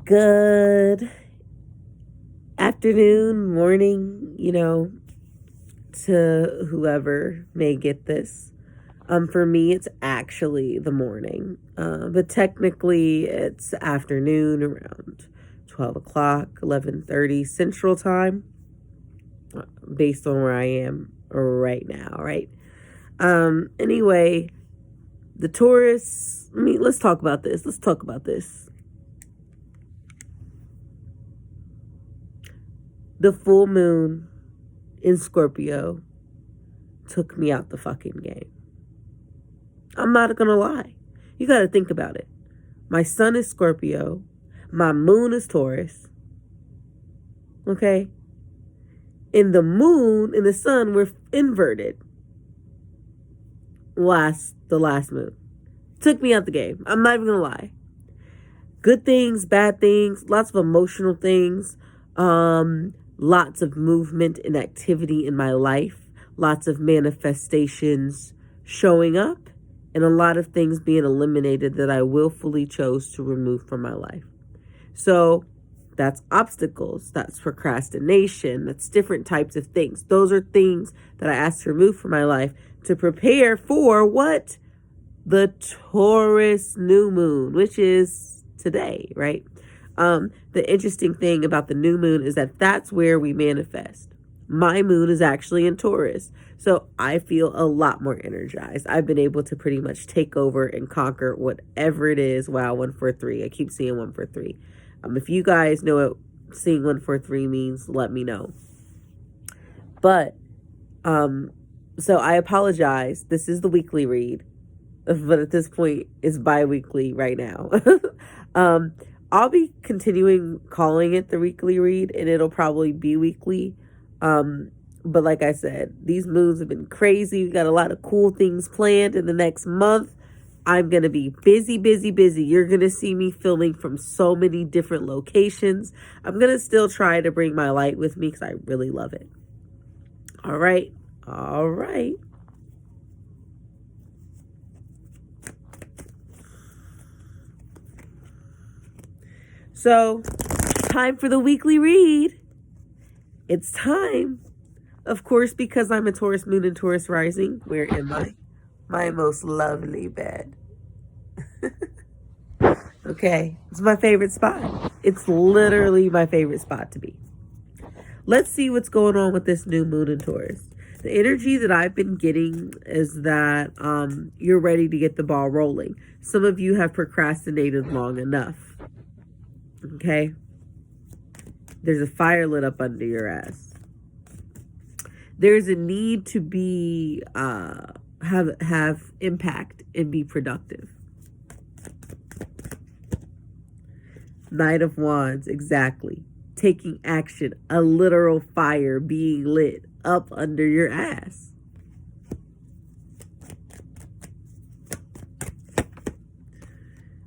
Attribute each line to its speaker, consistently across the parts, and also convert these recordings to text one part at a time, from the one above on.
Speaker 1: Good afternoon, morning, to whoever may get this. For me, it's actually the morning, but technically it's afternoon around 12 o'clock, 11:30 Central Time, based on where I am right now, right? Anyway, the Taurus, let's talk about this. The full moon in Scorpio took me out the fucking game. I'm not gonna lie. You gotta think about it. My sun is Scorpio. My moon is Taurus. Okay? In the moon, in the sun, we're inverted. The last moon. Took me out the game. I'm not even gonna lie. Good things, bad things, lots of emotional things. Lots of movement and activity in my life. Lots of manifestations showing up. And a lot of things being eliminated that I willfully chose to remove from my life. So that's obstacles, that's procrastination, that's different types of things. Those are things that I asked to remove from my life to prepare for what? The Taurus new moon, which is today, right? The interesting thing about the new moon is that that's where we manifest. My moon is actually in Taurus. So I feel a lot more energized. I've been able to pretty much take over and conquer whatever it is. Wow, 143. I keep seeing 143. If you guys know what seeing 143 means, let me know. But, so I apologize. This is the weekly read. But at this point, it's bi-weekly right now. I'll be continuing calling it the weekly read, and it'll probably be weekly. But like I said, these moons have been crazy. We got a lot of cool things planned in the next month. I'm going to be busy. You're going to see me filming from so many different locations. I'm going to still try to bring my light with me because I really love it. All right. So, time for the weekly read. It's time. Of course, because I'm a Taurus moon and Taurus rising. Where am I? My most lovely bed. Okay, it's my favorite spot. It's literally my favorite spot to be. Let's see what's going on with this new moon in Taurus. The energy that I've been getting is that you're ready to get the ball rolling. Some of you have procrastinated long enough. Okay? There's a fire lit up under your ass. There's a need to be have impact and be productive. Knight of Wands, exactly. Taking action, a literal fire being lit up under your ass.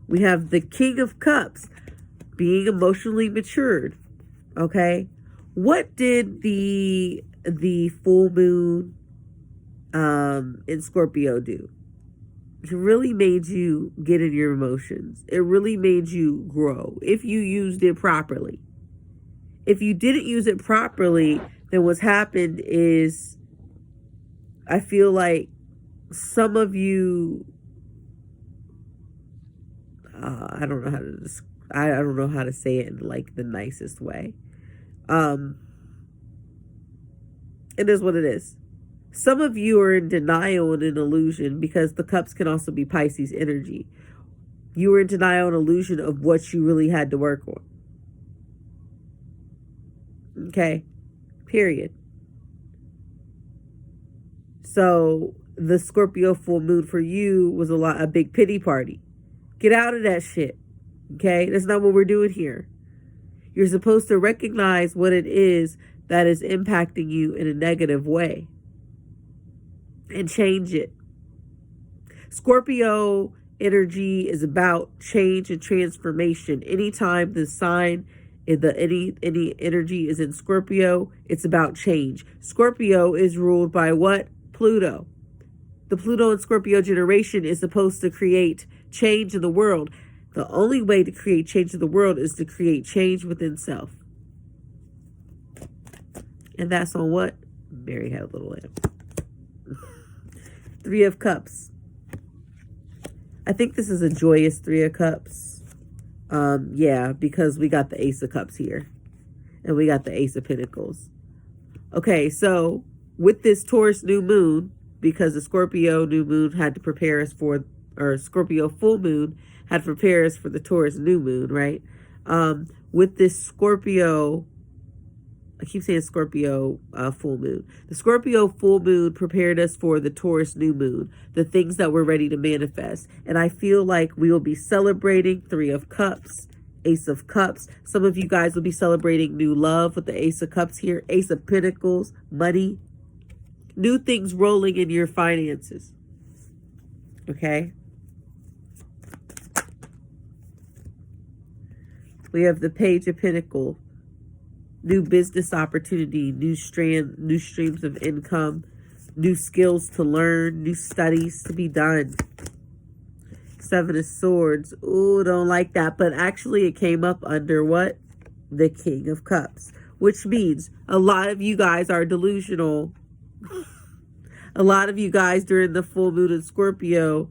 Speaker 1: We have the King of Cups, being emotionally matured. Okay, what did the full moon in Scorpio do? It really made you get in your emotions. It really made you grow if you used it properly. If you didn't use it properly, then what's happened is I feel like some of you, I don't know how to say it in like the nicest way. It is what it is. Some of you are in denial and in illusion because the cups can also be Pisces energy. You were in denial and illusion of what you really had to work on. Okay, period. So the Scorpio full moon for you was a big pity party. Get out of that shit. Okay, that's not what we're doing here. You're supposed to recognize what it is that is impacting you in a negative way and change it. Scorpio energy is about change and transformation. Anytime the sign, any energy is in Scorpio, it's about change. Scorpio is ruled by what? Pluto. The Pluto and Scorpio generation is supposed to create change in the world. The only way to create change in the world is to create change within self. And that's on what? Mary had a little lamp. Three of Cups. I think this is a joyous Three of Cups. Yeah, because we got the Ace of Cups here. And we got the Ace of Pentacles. Okay, so with this Taurus new moon, because the Scorpio new moon had to prepare us for, or Scorpio full moon had to prepare us for the Taurus new moon, right? With this Scorpio, I keep saying Scorpio full moon. The Scorpio full moon prepared us for the Taurus new moon, the things that we're ready to manifest. And I feel like we will be celebrating Three of Cups, Ace of Cups. Some of you guys will be celebrating new love with the Ace of Cups here, Ace of Pentacles, money, new things rolling in your finances. Okay. We have the Page of Pentacles. New business opportunity, new streams of income, new skills to learn, new studies to be done. Seven of Swords. Ooh, don't like that. But actually it came up under what? The King of Cups. Which means a lot of you guys are delusional. A lot of you guys during the full moon in Scorpio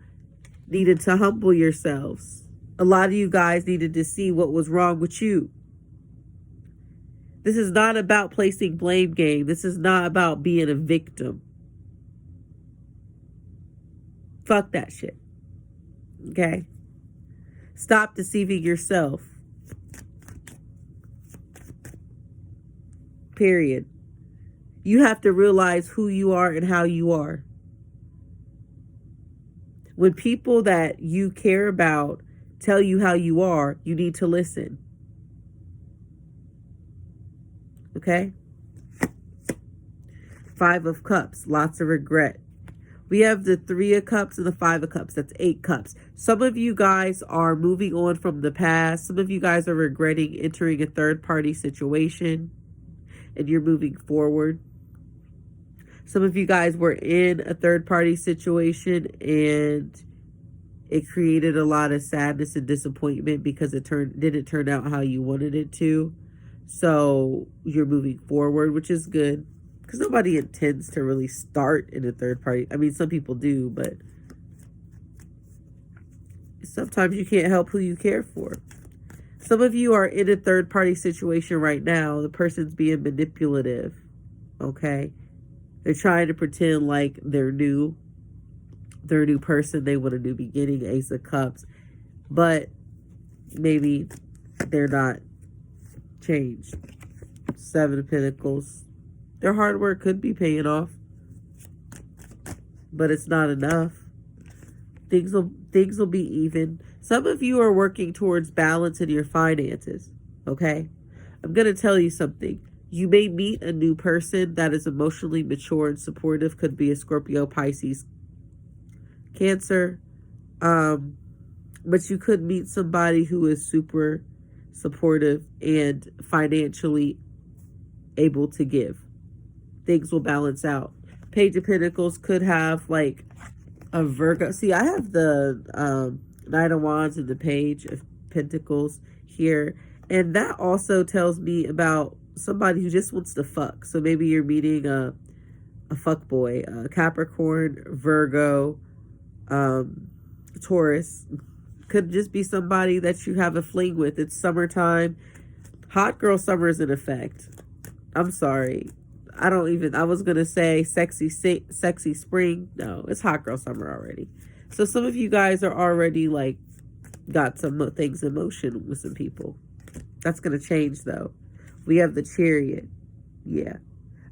Speaker 1: needed to humble yourselves. A lot of you guys needed to see what was wrong with you. This is not about placing blame game. This is not about being a victim. Fuck that shit. Okay? Stop deceiving yourself. Period. You have to realize who you are and how you are. When people that you care about tell you how you are, you need to listen. Okay? Five of Cups, lots of regret. We have the Three of Cups and the Five of Cups. That's 8 cups. Some of you guys are moving on from the past. Some of you guys are regretting entering a third-party situation and you're moving forward. Some of you guys were in a third-party situation and it created a lot of sadness and disappointment because it didn't turn out how you wanted it to. So you're moving forward, which is good. Because nobody intends to really start in a third party. I mean, some people do, but sometimes you can't help who you care for. Some of you are in a third party situation right now. The person's being manipulative, okay? They're trying to pretend like they're new. They're a new person. They want a new beginning, Ace of Cups. But maybe they're not changed. Seven of Pentacles. Their hard work could be paying off, but it's not enough. Things will be even. Some of you are working towards balance in your finances, okay? I'm going to tell you something. You may meet a new person that is emotionally mature and supportive. Could be a Scorpio, Pisces, Cancer. But you could meet somebody who is super supportive and financially able to give. Things will balance out. Page of Pentacles could have like a Virgo. See, I have the Knight of Wands and the Page of Pentacles here. And that also tells me about somebody who just wants to fuck. So maybe you're meeting a fuck boy, Capricorn, Virgo, Taurus. Could just be somebody that you have a fling with. It's summertime. Hot girl summer is in effect. I'm sorry. I was going to say sexy spring. No, it's hot girl summer already. So some of you guys are already like got some things in motion with some people. That's going to change though. We have the Chariot. Yeah.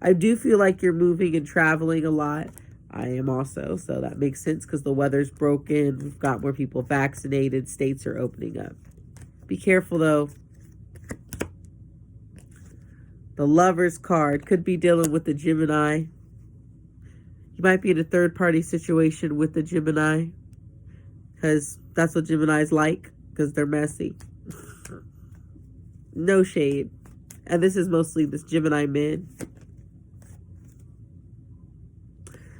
Speaker 1: I do feel like you're moving and traveling a lot. I am also. So that makes sense because the weather's broken. We've got more people vaccinated. States are opening up. Be careful though. The Lover's card could be dealing with the Gemini. You might be in a third-party situation with the Gemini because that's what Geminis like, because they're messy. No shade. And this is mostly this Gemini men.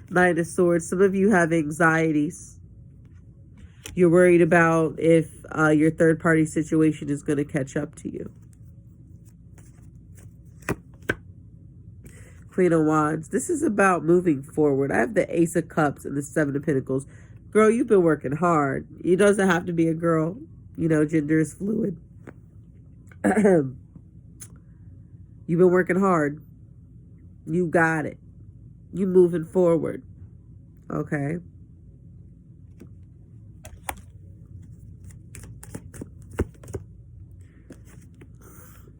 Speaker 1: Knight of Swords. Some of you have anxieties. You're worried about if your third party situation is going to catch up to you. Queen of Wands. This is about moving forward. I have the Ace of Cups and the Seven of Pentacles. Girl, you've been working hard. It doesn't have to be a girl. You know, gender is fluid. You've been working hard. You got it. You moving forward. Okay.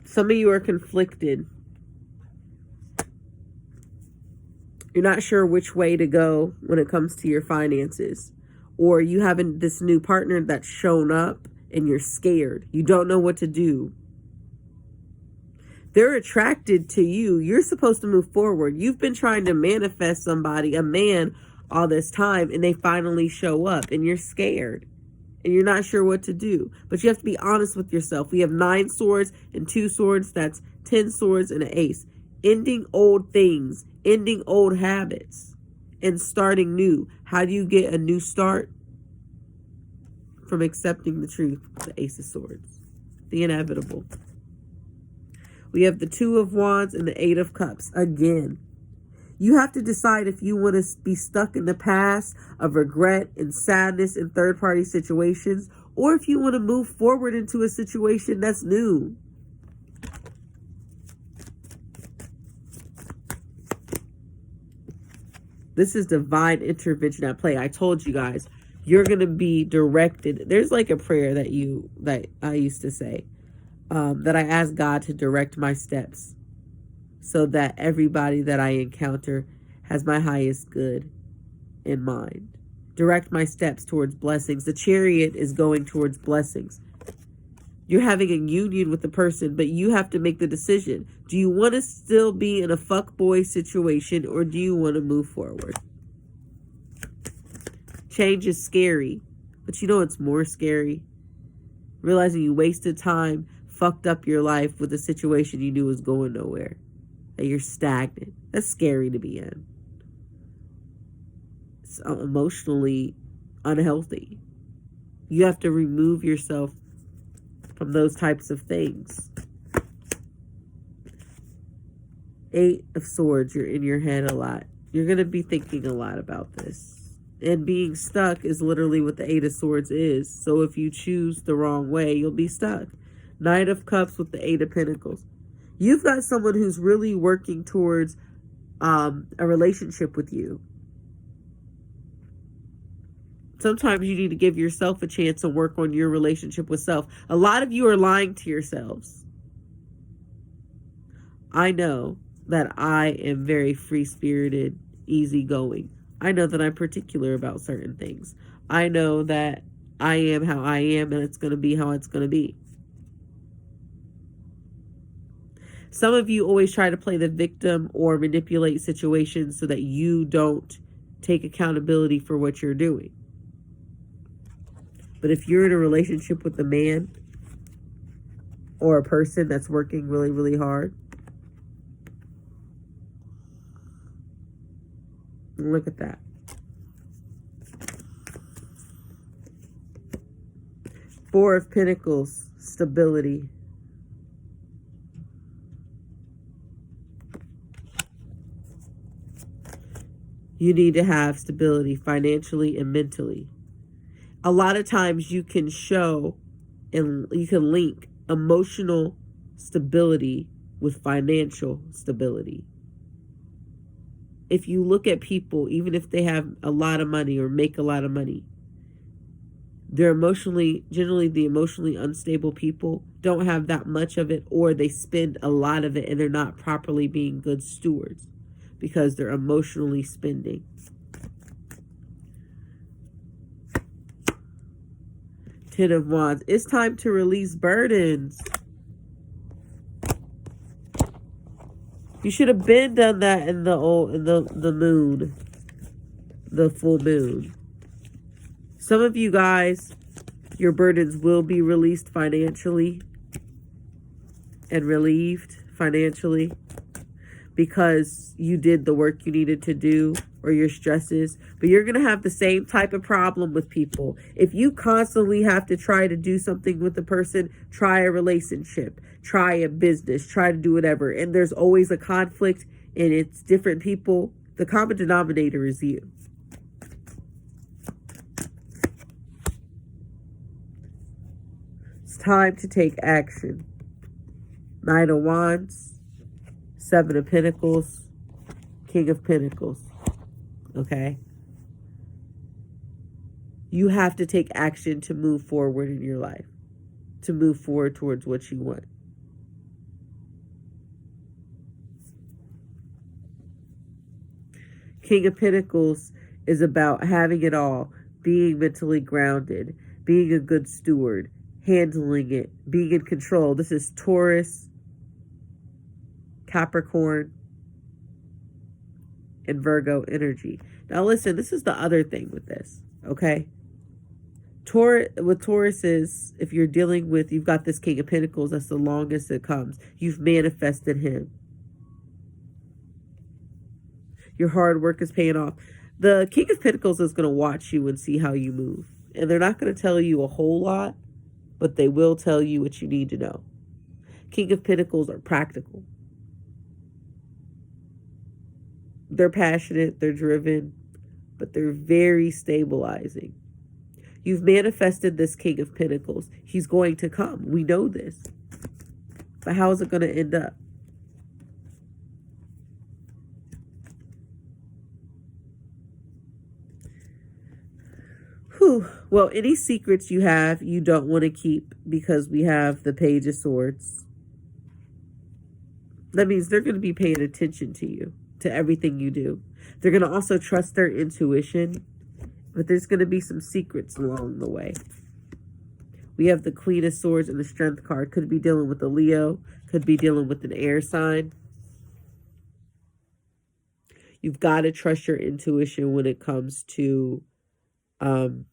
Speaker 1: Some of you are conflicted. You're not sure which way to go when it comes to your finances. Or you have this new partner that's shown up and you're scared. You don't know what to do. They're attracted to you. You're supposed to move forward. You've been trying to manifest somebody, a man, all this time, and they finally show up and you're scared. And you're not sure what to do. But you have to be honest with yourself. We have 9 swords and 2 swords. That's 10 swords and an ace. Ending old things. Ending old habits. And starting new. How do you get a new start? From accepting the truth. The Ace of Swords. The inevitable. We have the 2 of Wands and the 8 of Cups. Again. You have to decide if you want to be stuck in the past of regret and sadness in third-party situations, or if you want to move forward into a situation that's new. This is divine intervention at play. I told you guys, you're going to be directed. There's like a prayer that I used to say, that I ask God to direct my steps, so that everybody that I encounter has my highest good in mind. Direct my steps towards blessings. The Chariot is going towards blessings. You're having a union with the person, but you have to make the decision. Do you want to still be in a fuckboy situation, or do you want to move forward? Change is scary, but you know what's more scary? Realizing you wasted time, fucked up your life with a situation you knew was going nowhere. That you're stagnant. That's scary to be in. It's emotionally unhealthy. You have to remove yourself from those types of things. 8 of Swords, you're in your head a lot. You're going to be thinking a lot about this. And being stuck is literally what the 8 of Swords is. So if you choose the wrong way, you'll be stuck. Knight of Cups with the 8 of Pentacles. You've got someone who's really working towards a relationship with you. Sometimes you need to give yourself a chance to work on your relationship with self. A lot of you are lying to yourselves. I know that I am very free-spirited, easygoing. I know that I'm particular about certain things. I know that I am how I am, and it's going to be how it's going to be. Some of you always try to play the victim or manipulate situations so that you don't take accountability for what you're doing. But if you're in a relationship with a man or a person that's working really, really hard, look at that. Four of Pentacles, stability. You need to have stability financially and mentally. A lot of times you can show and you can link emotional stability with financial stability. If you look at people, even if they have a lot of money or make a lot of money, they're generally the emotionally unstable people don't have that much of it, or they spend a lot of it and they're not properly being good stewards because they're emotionally spending. Ten of Wands. It's time to release burdens. You should have been done that in the moon, the full moon. Some of you guys, your burdens will be released financially and relieved financially because you did the work you needed to do or your stresses, but you're going to have the same type of problem with people. If you constantly have to try to do something with a person, try a relationship, try a business, try to do whatever, and there's always a conflict and it's different people, the common denominator is you. It's time to take action. Knight of Wands, Seven of Pentacles, King of Pentacles. Okay? You have to take action to move forward in your life, to move forward towards what you want. King of Pentacles is about having it all, being mentally grounded, being a good steward, handling it, being in control. This is Taurus, Capricorn, and Virgo energy. Now listen, this is the other thing with this, okay? With Tauruses, if you're dealing with, you've got this King of Pentacles, that's the longest it comes. You've manifested him. Your hard work is paying off. The King of Pentacles is going to watch you and see how you move. And they're not going to tell you a whole lot, but they will tell you what you need to know. King of Pentacles are practical. They're passionate, they're driven, but they're very stabilizing. You've manifested this King of Pentacles. He's going to come. We know this. But how is it going to end up? Whew. Well, any secrets you have, you don't want to keep, because we have the Page of Swords. That means they're going to be paying attention to you, to everything you do. They're going to also trust their intuition, but there's going to be some secrets along the way. We have the Queen of Swords and the Strength card. Could be dealing with a Leo, could be dealing with an air sign. You've got to trust your intuition when it comes to men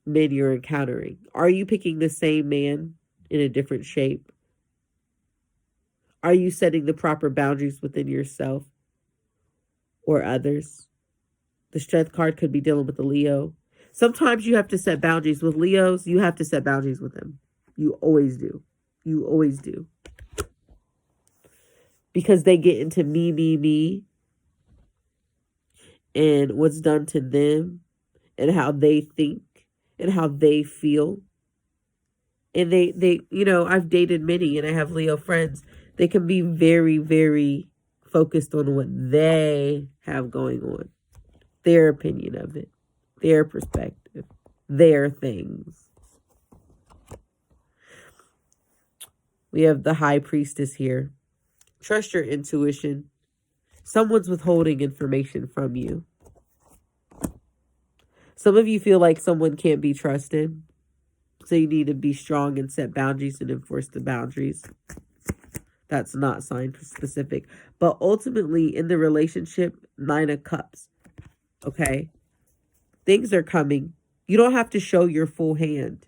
Speaker 1: you're encountering. Are you picking the same man in a different shape? Are you setting the proper boundaries within yourself or others? The Strength card could be dealing with a Leo. Sometimes you have to set boundaries with Leos. You have to set boundaries with them. You always do. You always do. Because they get into me, and what's done to them, and how they think, and how they feel. And they, you know, I've dated many, and I have Leo friends. They can be very, very focused on what they have going on. Their opinion of it. Their perspective. Their things. We have the High Priestess here. Trust your intuition. Someone's withholding information from you. Some of you feel like someone can't be trusted. So you need to be strong and set boundaries and enforce the boundaries. That's not sign specific. But ultimately, in the relationship, 9 of Cups. Okay? Things are coming. You don't have to show your full hand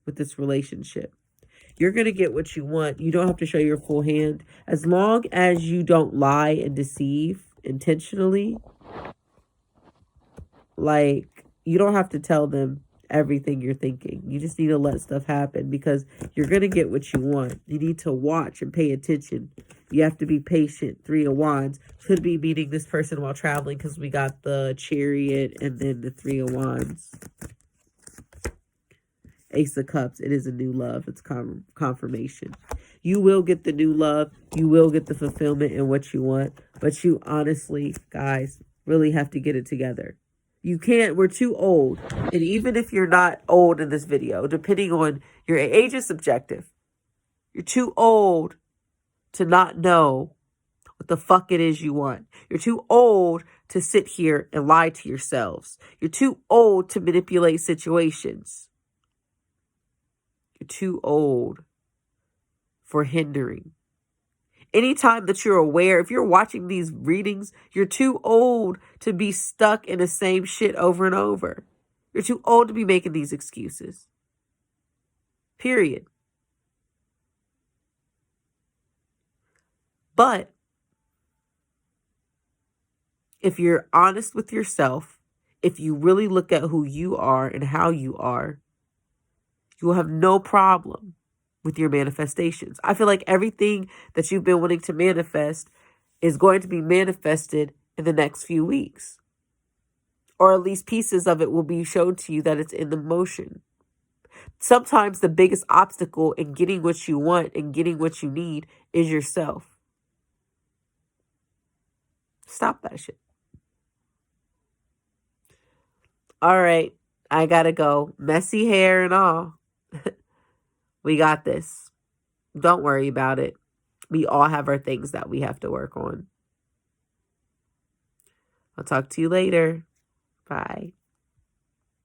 Speaker 1: with this relationship. You're going to get what you want. You don't have to show your full hand. As long as you don't lie and deceive intentionally, like, you don't have to tell them everything you're thinking. You just need to let stuff happen, because you're going to get what you want. You need to watch and pay attention. You have to be patient. 3 of Wands. Could be meeting this person while traveling, because we got the Chariot and then the 3 of Wands. Ace of Cups. It is a new love. It's confirmation. You will get the new love. You will get the fulfillment in what you want. But you honestly, guys, really have to get it together. You can't. We're too old. And even if you're not old in this video, depending on your age is subjective. You're too old to not know what the fuck it is you want. You're too old to sit here and lie to yourselves. You're too old to manipulate situations. You're too old for hindering. Anytime that you're aware, if you're watching these readings, you're too old to be stuck in the same shit over and over. You're too old to be making these excuses. Period. But if you're honest with yourself, if you really look at who you are and how you are, you will have no problem with your manifestations. I feel like everything that you've been wanting to manifest is going to be manifested in the next few weeks. Or at least pieces of it will be shown to you that it's in the motion. Sometimes the biggest obstacle in getting what you want and getting what you need is yourself. Stop that shit. All right, I gotta go. Messy hair and all. We got this. Don't worry about it. We all have our things that we have to work on. I'll talk to you later. Bye.